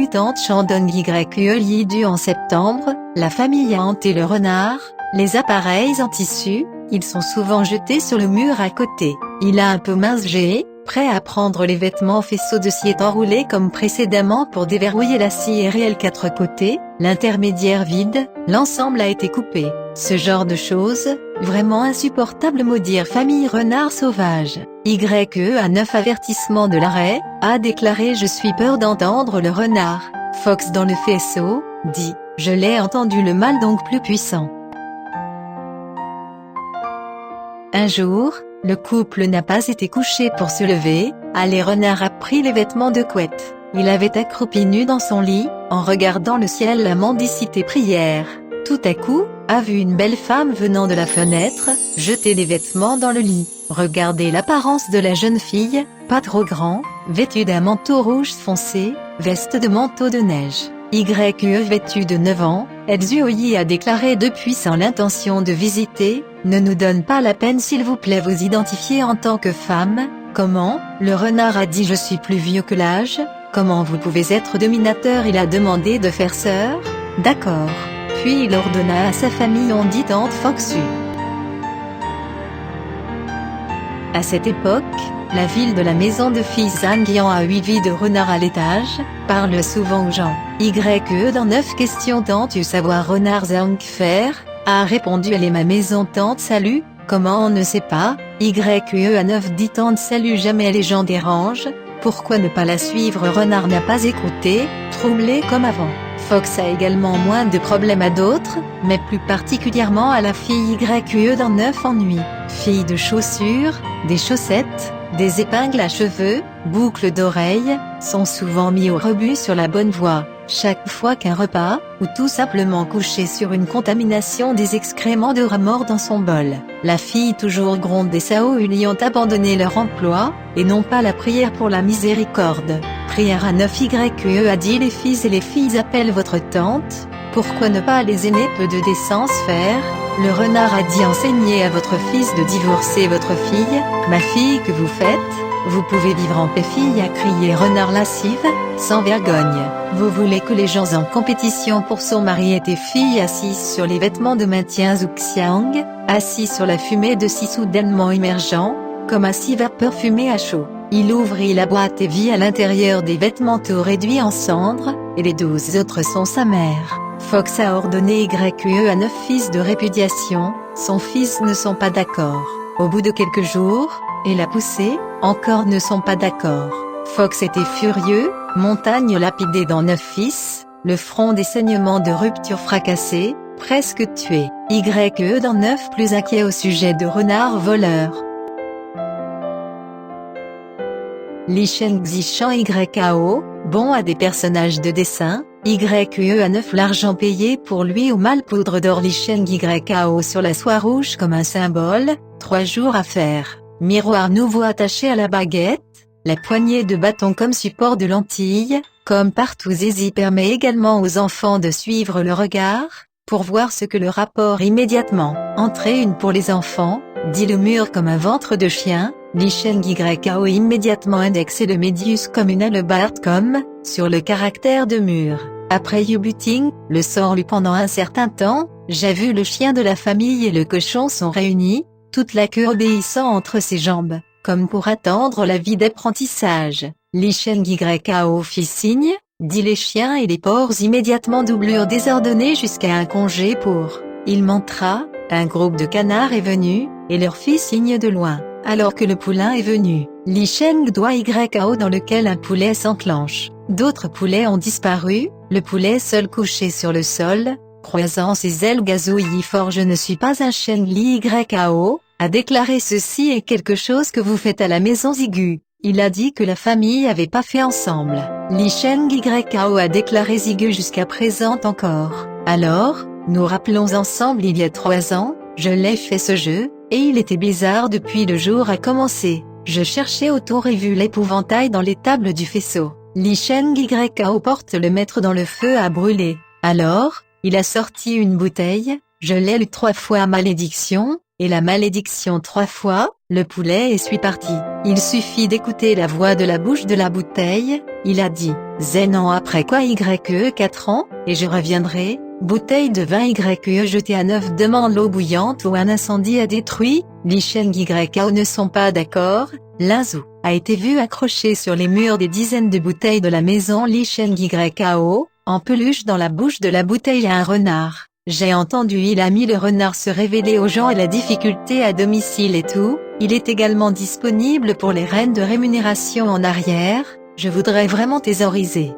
Tante Chandon YELIDU en septembre, la famille a hanté le renard, les appareils en tissu, ils sont souvent jetés sur le mur à côté. Il a un peu mince G, prêt à prendre les vêtements faisceaux de scie est enroulé comme précédemment pour déverrouiller la scie et réel 4 côtés, l'intermédiaire vide, l'ensemble a été coupé. Ce genre de choses, vraiment insupportable maudire famille renard sauvage. YE à 9 avertissements de l'arrêt, a déclaré je suis peur d'entendre le renard. Fox dans le faisceau, dit, je l'ai entendu le mal donc plus puissant. Un jour, le couple n'a pas été couché pour se lever, les renard a pris les vêtements de couette. Il avait accroupi nu dans son lit, en regardant le ciel la mendicité prière. Tout à coup, a vu une belle femme venant de la fenêtre, jeter des vêtements dans le lit. Regardez l'apparence de la jeune fille, pas trop grand, vêtue d'un manteau rouge foncé, veste de manteau de neige. YE vêtue de 9 ans, Edzuoyi a déclaré depuis sans l'intention de visiter, ne nous donne pas la peine s'il vous plaît vous identifier en tant que femme, comment, le renard a dit je suis plus vieux que l'âge, comment vous pouvez être dominateur il a demandé de faire sœur, d'accord. Puis il ordonna à sa famille on dit Tante Foxu. À cette époque, la ville de la maison de filles Zhangjiang a 8 vies de renard à l'étage, parle souvent aux gens. YE dans 9 questions Tante tu savoir renard Zhang faire, a répondu elle est ma maison Tante salut, comment on ne sait pas, YE à 9 dit Tante salut jamais les gens dérangent, pourquoi ne pas la suivre renard n'a pas écouté, troublé comme avant. Fox a également moins de problèmes à d'autres, mais plus particulièrement à la fille YE dans 9 ennuis. Fille de chaussures, des chaussettes, des épingles à cheveux, boucles d'oreilles, sont souvent mis au rebut sur la bonne voie. Chaque fois qu'un repas, ou tout simplement couché sur une contamination des excréments de rat mort dans son bol, la fille toujours gronde des Sao Uli ont abandonné leur emploi, et non pas la prière pour la miséricorde. Prière à 9 YE a dit les filles et les filles appellent votre tante, pourquoi ne pas les aînés peu de décence faire, le renard a dit enseignez à votre fils de divorcer votre fille, ma fille que vous faites, vous pouvez vivre en paix fille a crié renard lascive, sans vergogne. Vous voulez que les gens en compétition pour son mari étaient filles assises sur les vêtements de maintien Zhuxiang, assis sur la fumée de scie soudainement émergent, comme à 6 vapeurs fumées à chaud. Il ouvrit la boîte et vit à l'intérieur des vêtements tout réduits en cendres, et les 12 autres sont sa mère. Fox a ordonné YE à 9 fils de répudiation, son fils ne sont pas d'accord. Au bout de quelques jours, et la poussée, encore ne sont pas d'accord. Fox était furieux, montagne lapidée dans 9 fils, le front des saignements de rupture fracassé, presque tué. YE dans 9 plus inquiet au sujet de renard voleur. Li Shen Xishan YAO, bon à des personnages de dessin, YE à 9 l'argent payé pour lui au mal poudre d'or Li Shen YAO sur la soie rouge comme un symbole, 3 jours à faire, miroir nouveau attaché à la baguette, la poignée de bâton comme support de lentille, comme partout Zizi permet également aux enfants de suivre le regard, pour voir ce que le rapport immédiatement, entrée une pour les enfants, dit le mur comme un ventre de chien, Li Shen YAO immédiatement indexé le médius comme une hallebarde comme, sur le caractère de mur. Après U-Butting, le sort lu pendant un certain temps, j'ai vu le chien de la famille et le cochon sont réunis, toute la queue obéissant entre ses jambes, comme pour attendre la vie d'apprentissage. Li Shen YAO fit signe, dit les chiens et les porcs immédiatement doublure désordonnée jusqu'à un congé pour. Il montra, un groupe de canards est venu, et leur fit signe de loin. Alors que le poulain est venu, Li Shen doit YAO dans lequel un poulet s'enclenche. D'autres poulets ont disparu, le poulet seul couché sur le sol, croisant ses ailes gazouillis fort je ne suis pas un chien Li YAO, a déclaré ceci est quelque chose que vous faites à la maison Zigu. Il a dit que la famille avait pas fait ensemble. Li Shen YAO a déclaré Zigu jusqu'à présent encore. Alors, nous rappelons ensemble il y a 3 ans, je l'ai fait ce jeu, et il était bizarre depuis le jour a commencé. Je cherchais autour et vu l'épouvantail dans les tables du faisceau. Li Shen YAO porte le maître dans le feu à brûler. Alors, il a sorti une bouteille, je l'ai lu 3 fois malédiction, et la malédiction 3 fois, le poulet et suis parti. Il suffit d'écouter la voix de la bouche de la bouteille, Il a dit, Zen an après quoi YE 4 ans, et je reviendrai, bouteille de vin YE jetée à neuf demande l'eau bouillante ou un incendie a détruit, Li Sheng YAO ne sont pas d'accord, Linzhou a été vu accroché sur les murs des dizaines de bouteilles de la maison Li Sheng YAO, en peluche dans la bouche de la bouteille à un renard. J'ai entendu il a mis le renard se révéler aux gens et la difficulté à domicile et tout, il est également disponible pour les reines de rémunération en arrière, je voudrais vraiment thésauriser.